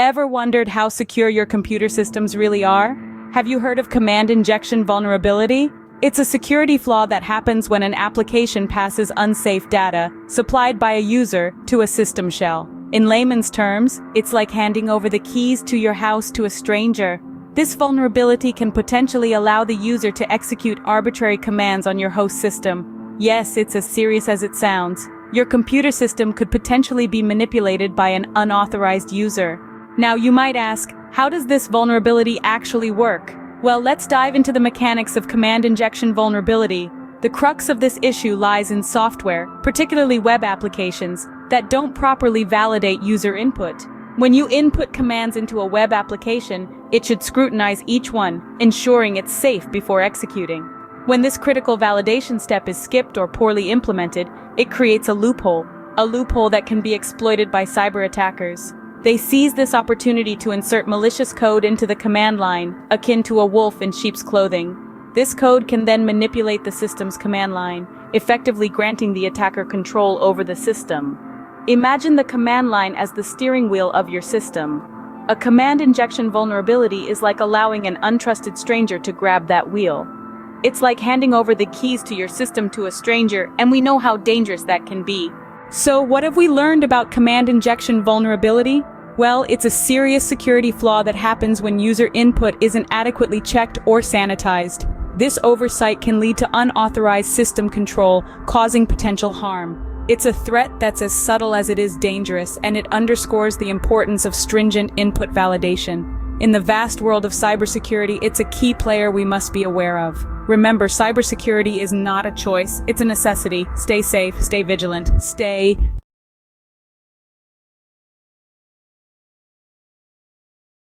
Ever wondered how secure your computer systems really are? Have you heard of command injection vulnerability? It's a security flaw that happens when an application passes unsafe data, supplied by a user, to a system shell. In layman's terms, it's like handing over the keys to your house to a stranger. This vulnerability can potentially allow the user to execute arbitrary commands on your host system. Yes, it's as serious as it sounds. Your computer system could potentially be manipulated by an unauthorized user. Now you might ask, how does this vulnerability actually work? Well, let's dive into the mechanics of command injection vulnerability. The crux of this issue lies in software, particularly web applications, that don't properly validate user input. When you input commands into a web application, it should scrutinize each one, ensuring it's safe before executing. When this critical validation step is skipped or poorly implemented, it creates a loophole that can be exploited by cyber attackers. They seize this opportunity to insert malicious code into the command line, akin to a wolf in sheep's clothing. This code can then manipulate the system's command line, effectively granting the attacker control over the system. Imagine the command line as the steering wheel of your system. A command injection vulnerability is like allowing an untrusted stranger to grab that wheel. It's like handing over the keys to your system to a stranger, and we know how dangerous that can be. So what have we learned about command injection vulnerability? Well, it's a serious security flaw that happens when user input isn't adequately checked or sanitized. This oversight can lead to unauthorized system control, causing potential harm. It's a threat that's as subtle as it is dangerous, and it underscores the importance of stringent input validation. In the vast world of cybersecurity, it's a key player we must be aware of. Remember, cybersecurity is not a choice, it's a necessity. Stay safe, stay vigilant, stay